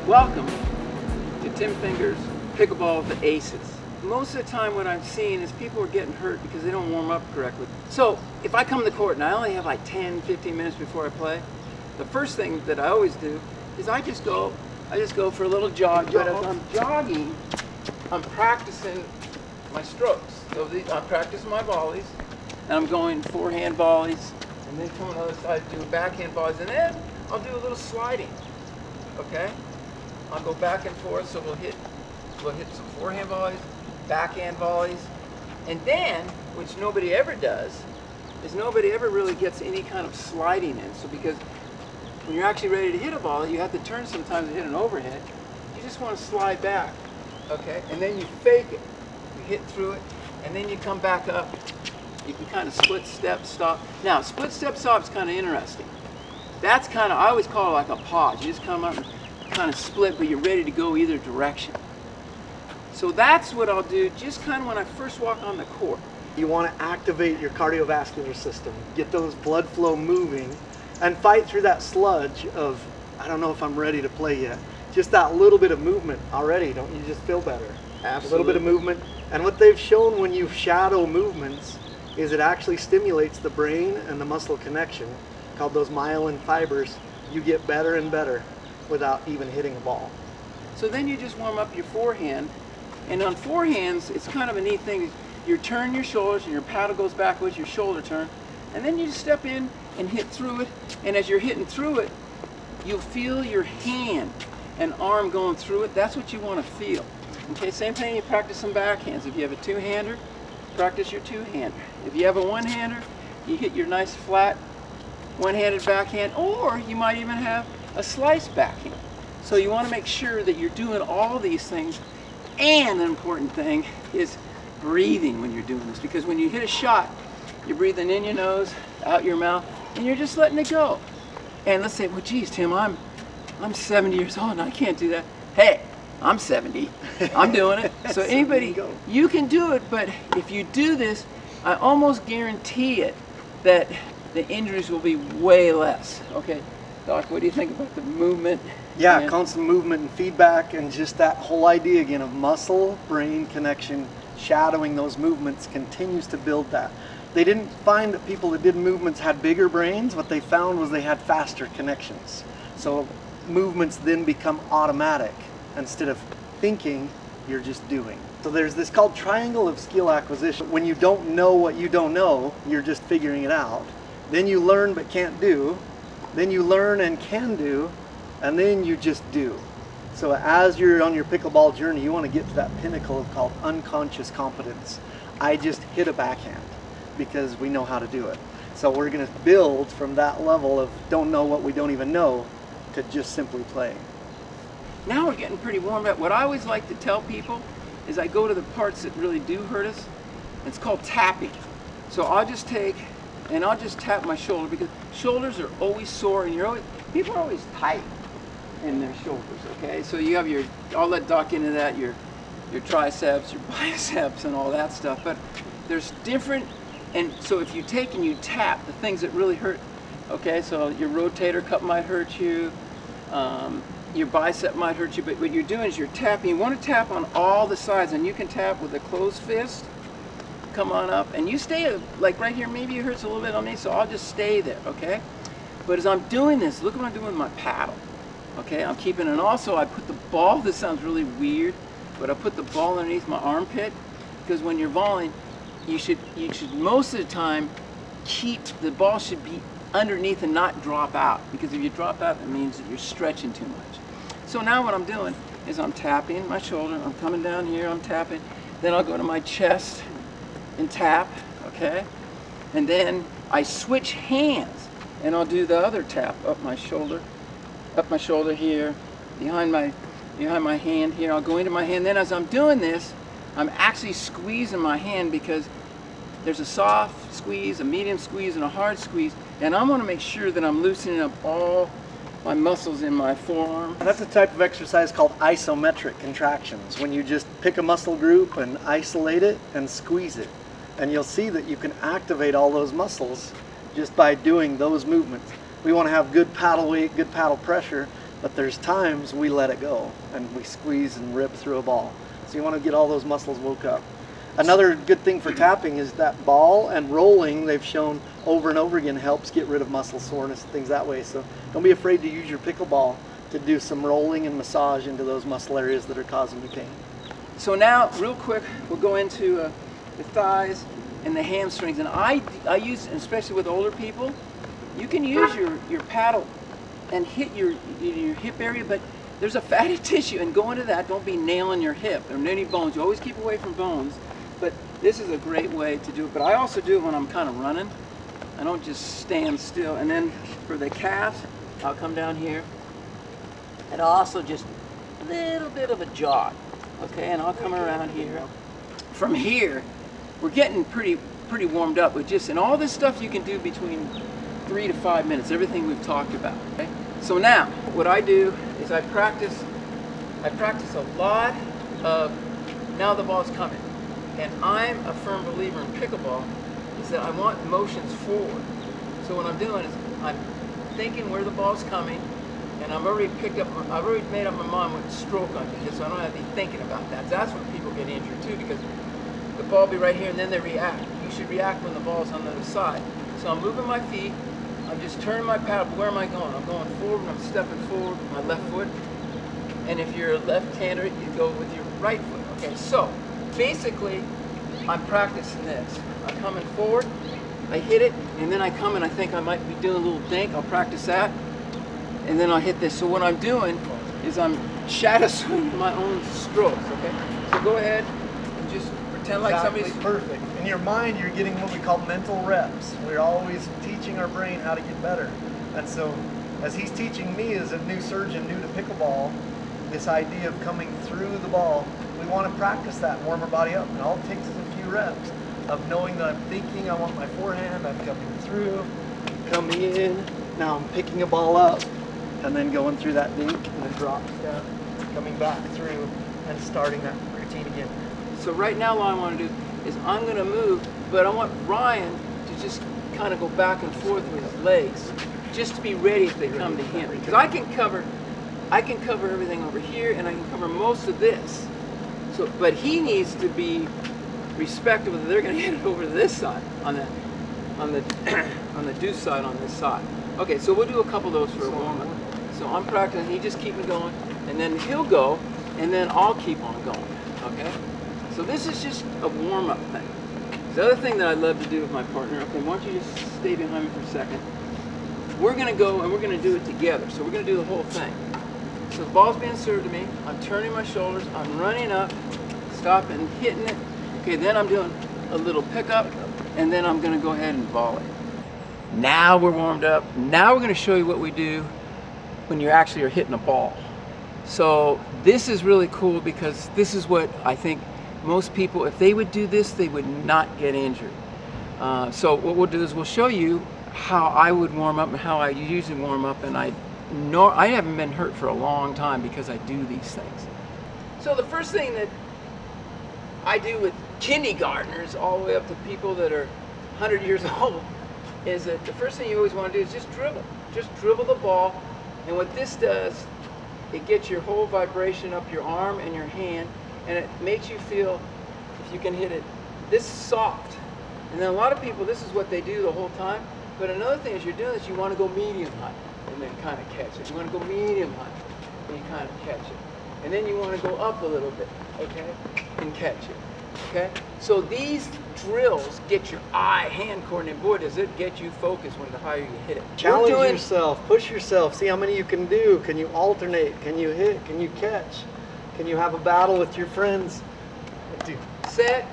Welcome to Tim Finger's Pickleball with the Aces. Most of the time what I'm seeing is people are getting hurt because they don't warm up correctly. So if I come to the court and I only have like 10-15 minutes before I play, the first thing that I always do is I just go for a little jog. But as I'm jogging, I'm practicing my strokes. So I'm practicing my volleys, and I'm going forehand volleys, and then come on the other side, do backhand volleys, and then I'll do a little sliding. Okay? I'll go back and forth, so we'll hit some forehand volleys, backhand volleys, and then, which nobody ever does, is nobody ever really gets any kind of sliding in. So because when you're actually ready to hit a volley, you have to turn sometimes to hit an overhead. You just want to slide back, okay? And then you fake it. You hit through it, and then you come back up. You can kind of split step, stop. Now, split step stop is kind of interesting. That's kind of, I always call it like a pause. You just come up and kind of split, but you're ready to go either direction. So that's what I'll do just kind of when I first walk on the court. You want to activate your cardiovascular system, get those blood flow moving, and fight through that sludge of, I don't know if I'm ready to play yet. Just that little bit of movement already, don't you just feel better? Absolutely. A little bit of movement. And what they've shown when you shadow movements is it actually stimulates the brain and the muscle connection, called those myelin fibers. You get better and better without even hitting a ball. So then you just warm up your forehand, and on forehands, it's kind of a neat thing. You turn your shoulders and your paddle goes backwards, your shoulder turn, and then you just step in and hit through it, and as you're hitting through it, you'll feel your hand and arm going through it. That's what you want to feel. Okay, same thing, you practice some backhands. If you have a two-hander, practice your two-hander. If you have a one-hander, you hit your nice flat one-handed backhand, or you might even have a slice backhand. So you want to make sure that you're doing all these things, and an important thing is breathing when you're doing this, because when you hit a shot, you're breathing in your nose, out your mouth, and you're just letting it go. And let's say, well, geez, Tim, I'm 70 years old and I can't do that. Hey, I'm 70. I'm doing it. So anybody, you can do it, but if you do this, I almost guarantee it that the injuries will be way less. Okay, Doc, what do you think about the movement? Yeah, constant movement and feedback, and just that whole idea again of muscle-brain connection, shadowing those movements continues to build that. They didn't find that people that did movements had bigger brains. What they found was they had faster connections. So movements then become automatic. Instead of thinking, you're just doing. So there's this called triangle of skill acquisition. When you don't know what you don't know, you're just figuring it out. Then you learn but can't do. Then you learn and can do. And then you just do. So as you're on your pickleball journey, you want to get to that pinnacle called unconscious competence. I just hit a backhand because we know how to do it. So we're going to build from that level of don't know what we don't even know to just simply playing. Now we're getting pretty warmed up. What I always like to tell people is I go to the parts that really do hurt us. It's called tapping. So I'll just take and I'll just tap my shoulder, because shoulders are always sore, and people are always tight in their shoulders, okay? So you have I'll let Doc into that, your triceps, your biceps, and all that stuff. But there's different, and so if you take and you tap the things that really hurt, okay? So your rotator cuff might hurt you, your bicep might hurt you, but what you're doing is you're tapping. You want to tap on all the sides, and you can tap with a closed fist. Come on up, and you stay like right here. Maybe it hurts a little bit on me, so I'll just stay there, okay? But as I'm doing this, look what I'm doing with my paddle. Okay, I'm keeping, and also I put the ball, this sounds really weird, but I put the ball underneath my armpit, because when you're volleying, you should most of the time the ball should be underneath and not drop out, because if you drop out, it means that you're stretching too much. So now what I'm doing is I'm tapping my shoulder, I'm coming down here, I'm tapping, then I'll go to my chest and tap, okay? And then I switch hands, and I'll do the other tap up my shoulder here, behind my hand here. I'll go into my hand. Then as I'm doing this, I'm actually squeezing my hand, because there's a soft squeeze, a medium squeeze, and a hard squeeze, and I want to make sure that I'm loosening up all my muscles in my forearm. That's a type of exercise called isometric contractions, when you just pick a muscle group and isolate it and squeeze it. And you'll see that you can activate all those muscles just by doing those movements. We want to have good paddle weight, good paddle pressure, but there's times we let it go and we squeeze and rip through a ball. So you want to get all those muscles woke up. Another good thing for tapping is that ball and rolling, they've shown over and over again, helps get rid of muscle soreness and things that way. So don't be afraid to use your pickleball to do some rolling and massage into those muscle areas that are causing you pain. So now, real quick, we'll go into the thighs and the hamstrings. And I use, especially with older people, you can use your paddle and hit your hip area, but there's a fatty tissue, and go into that. Don't be nailing your hip or any bones. You always keep away from bones. But this is a great way to do it. But I also do it when I'm kind of running. I don't just stand still. And then for the calves, I'll come down here. And I'll also just a little bit of a jog. Okay, and I'll come around here. From here, we're getting pretty warmed up with just, and all this stuff you can do between 3 to 5 minutes, everything we've talked about. Okay? So now, what I do is I practice a lot of, now the ball's coming. And I'm a firm believer in pickleball, is that I want motions forward. So what I'm doing is I'm thinking where the ball's coming, and I've already made up my mind what stroke I'm going to hit, so I don't have to be thinking about that. That's when people get injured too, because the ball will be right here and then they react. You should react when the ball's on the other side. So I'm moving my feet, I'm just turning my paddle. Where am I going? I'm going forward and I'm stepping forward with my left foot. And if you're a left-hander, you go with your right foot. Okay, so basically, I'm practicing this. I'm coming forward, I hit it, and then I come and I think I might be doing a little dink. I'll practice that, and then I'll hit this. So what I'm doing is I'm shadow swinging my own strokes, okay? So go ahead and just pretend like somebody's... Perfect. In your mind, you're getting what we call mental reps. We're always teaching our brain how to get better. And so, as he's teaching me as a new surgeon, new to pickleball, this idea of coming through the ball, we want to practice that and warm our body up. And all it takes is a few reps of knowing that I'm thinking, I want my forehand, I'm coming through, coming in, now I'm picking a ball up, and then going through that dink and then drop step, coming back through and starting that routine again. So right now what I want to do is I'm going to move, but I want Ryan to just kind of go back and forth with his legs, just to be ready if they come to him. Because I can cover everything over here, and I can cover most of this. So, but he needs to be respectful that they're going to hit it over to this side, on the deuce side on this side. Okay, so we'll do a couple of those for a warm-up. So I'm practicing, he just keep me going, and then he'll go, and then I'll keep on going, okay? So this is just a warm-up thing. The other thing that I love to do with my partner, okay, why don't you just stay behind me for a second. We're going to go and we're going to do it together. So we're going to do the whole thing. So the ball's being served to me, I'm turning my shoulders, I'm running up, stopping, hitting it. Okay, then I'm doing a little pickup, and then I'm going to go ahead and volley. Now we're warmed up. Now we're going to show you what we do when you actually are hitting a ball. So this is really cool because this is what I think most people, if they would do this, they would not get injured. So what we'll do is we'll show you how I would warm up and how I usually warm up, and I haven't been hurt for a long time because I do these things. So the first thing that I do with kindergartners all the way up to people that are 100 years old is that the first thing you always want to do is just dribble. Just dribble the ball, and what this does, it gets your whole vibration up your arm and your hand, and it makes you feel, if you can hit it, this soft. And then a lot of people, this is what they do the whole time. But another thing is you're doing this, you want to go medium height and then kind of catch it. You want to go medium height and you kind of catch it. And then you want to go up a little bit, okay, and catch it, okay? So these drills get your eye-hand coordinated. Boy, does it get you focused when the higher you hit it. Challenge yourself, push yourself, see how many you can do. Can you alternate? Can you hit? Can you catch? Can you have a battle with your friends? Dude. Set,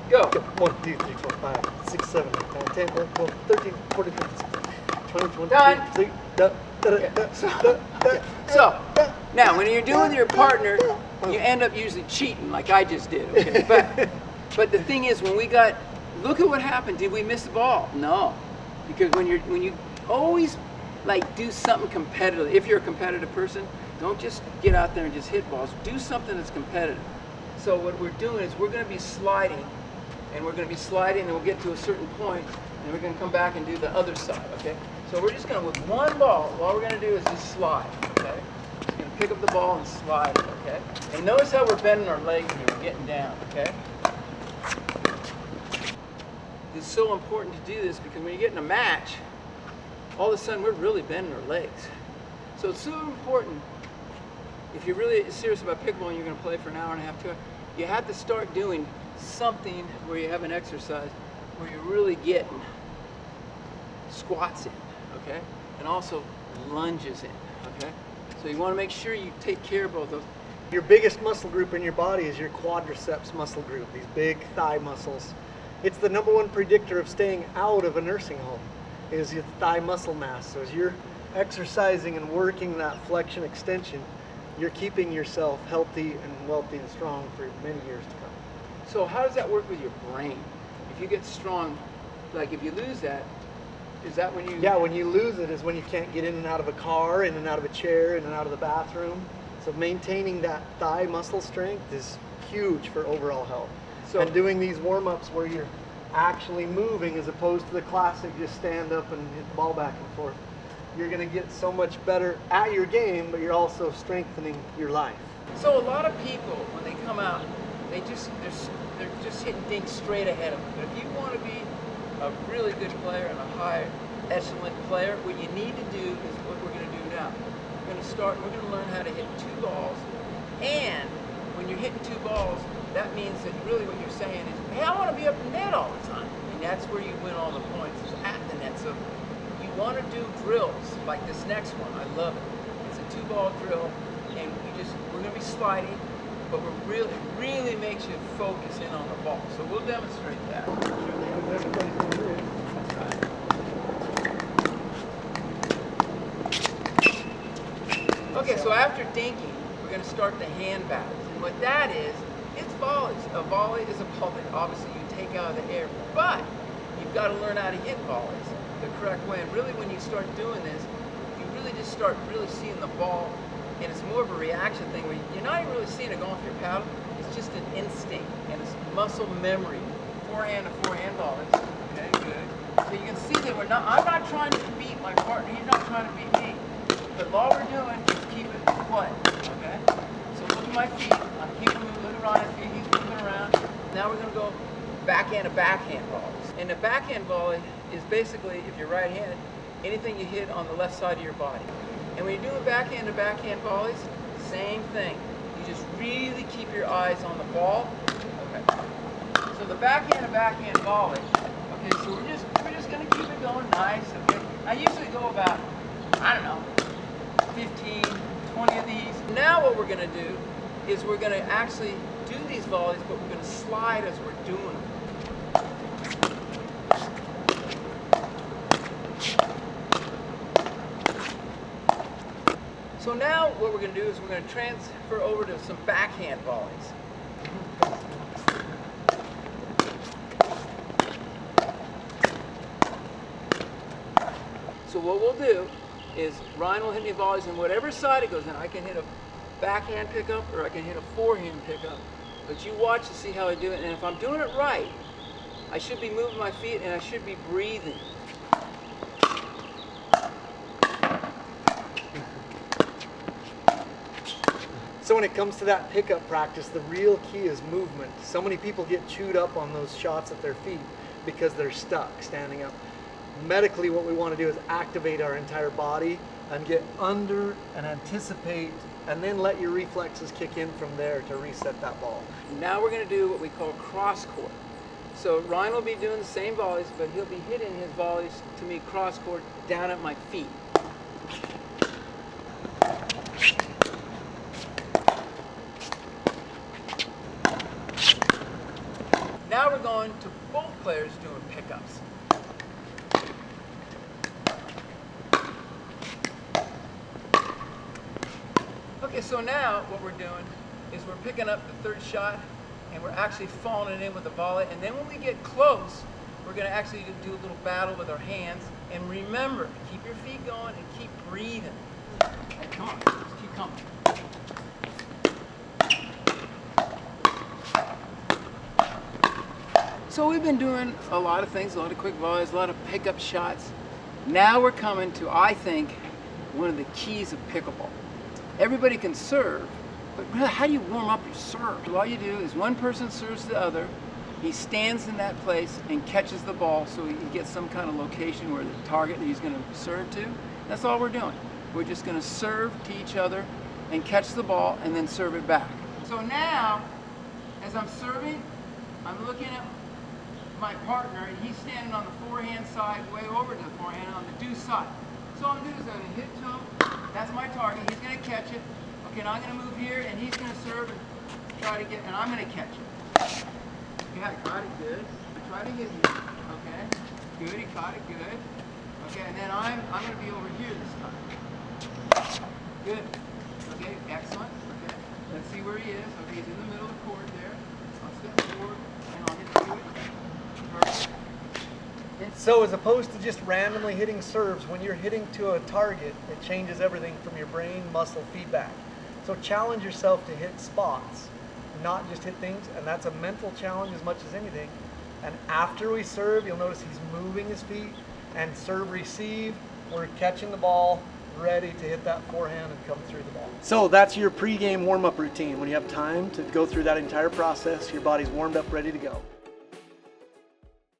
go. 1, 2, 3, 4, 5, 6, 7, 8, 9, 10, 11, 12, 13, 14, 15, 16, 20, 21, Done. 22, So, now when you're doing your partner, you end up usually cheating like I just did, okay? But the thing is, when we got, look at what happened. Did we miss the ball? No. Because when you always like do something competitive, if you're a competitive person, don't just get out there and just hit balls. Do something that's competitive. So what we're doing is we're going to be sliding, and we'll get to a certain point, and we're going to come back and do the other side, okay? So we're just going to, with one ball, all we're going to do is just slide, okay? pick up the ball and slide it, okay? And notice how we're bending our legs here, we're getting down, okay? It's so important to do this because when you get in a match, all of a sudden we're really bending our legs. So it's so important, if you're really serious about pickleball and you're going to play for an hour and a half, 2 hours, you have to start doing something where you have an exercise where you're really getting squats in, okay? And also lunges in, okay? So you want to make sure you take care of both those. Your biggest muscle group in your body is your quadriceps muscle group, these big thigh muscles. It's the #1 predictor of staying out of a nursing home, is your thigh muscle mass. So as you're exercising and working that flexion extension, you're keeping yourself healthy and wealthy and strong for many years to come. So how does that work with your brain? If you get strong, like if you lose that, is that when you... Yeah, when you lose it is when you can't get in and out of a car, in and out of a chair, in and out of the bathroom. So maintaining that thigh muscle strength is huge for overall health. So, and doing these warm-ups where you're actually moving as opposed to the classic just stand up and hit the ball back and forth, you're going to get so much better at your game, but you're also strengthening your life. so a lot of people, when they come out, they're just hitting dinks straight ahead of them. But if you want to be a really good player and a high echelon player, what you need to do is what we're going to do now. We're going to learn how to hit 2 balls, and when you're hitting 2 balls, that means that really what you're saying is, hey, I want to be up in net all the time. And that's where you win all the points, is at the net. So you want to do drills like this next one. I love it. It's a 2-ball drill, and we're going to be sliding, but it really makes you focus in on the ball. So we'll demonstrate that. Okay, so after dinking, we're going to start the hand battles. And what that is, it's volleys. A volley is a ball that obviously you take out of the air, but you've got to learn how to hit volleys the correct way. And really when you start doing this, you really just start really seeing the ball, and it's more of a reaction thing where you're not even really seeing it going off your paddle. It's just an instinct, and it's muscle memory. Forehand to forehand volleys. Okay, good. So you can see that I'm not trying to beat my partner, he's not trying to beat me. But all we're doing is keep it in play, okay? So look at my feet, I'm keeping moving, look at Ryan's feet, he's moving around. Now we're gonna go backhand to backhand volleys. And the backhand volley is basically, if you're right-handed, anything you hit on the left side of your body. And when you're doing backhand to backhand volleys, same thing. You just really keep your eyes on the ball. Okay. So the backhand to backhand volley, okay, so we're just gonna keep it going nice, okay? I usually go about, I don't know, 15, 20 of these. Now what we're going to do is we're going to actually do these volleys, but we're going to slide as we're doing them. So now what we're going to do is we're going to transfer over to some backhand volleys. So what we'll do is Ryan will hit me volleys, and whatever side it goes in, I can hit a backhand pickup or I can hit a forehand pickup. But you watch to see how I do it, and if I'm doing it right, I should be moving my feet and I should be breathing. So when it comes to that pickup practice, the real key is movement. So many people get chewed up on those shots at their feet because they're stuck standing up. Medically, what we want to do is activate our entire body and get under and anticipate, and then let your reflexes kick in from there to reset that ball. Now we're going to do what we call cross court. So Ryan will be doing the same volleys, but he'll be hitting his volleys to me cross court down at my feet. Now we're going to both players doing pickups. Okay, so now what we're doing is we're picking up the third shot and we're actually falling it in with the volley, and then when we get close, we're going to actually do a little battle with our hands. And remember, keep your feet going and keep breathing. Hey, come on, just keep coming. So we've been doing a lot of things, a lot of quick volleys, a lot of pickup shots. Now we're coming to, I think, one of the keys of pickleball. everybody can serve, but really, how do you warm up your serve? All you do is one person serves the other, he stands in that place and catches the ball so he gets some kind of location where the target that he's going to serve to. That's all we're doing. We're just going to serve to each other and catch the ball and then serve it back. So now, as I'm serving, I'm looking at my partner and he's standing on the forehand side way over to the forehand on the deuce side. So all I'm going to do is I'm going to hit to him. That's my target. He's going to catch it. Okay, now I'm going to move here and he's going to serve and try to get, and I'm going to catch it. Yeah, I caught it good. I try to hit you. Okay, good. He caught it good. Okay, and then I'm going to be over here this time. Good. Okay, excellent. Okay, let's see where he is. Okay, he's in the middle of the court there. I'll step forward and I'll hit to it. Perfect. So as opposed to just randomly hitting serves, when you're hitting to a target, it changes everything from your brain muscle feedback. So challenge yourself to hit spots, not just hit things, and that's a mental challenge as much as anything. And after we serve, you'll notice he's moving his feet, and serve receive, we're catching the ball, ready to hit that forehand and come through the ball. So that's your pregame warm-up routine. When you have time to go through that entire process, your body's warmed up, ready to go.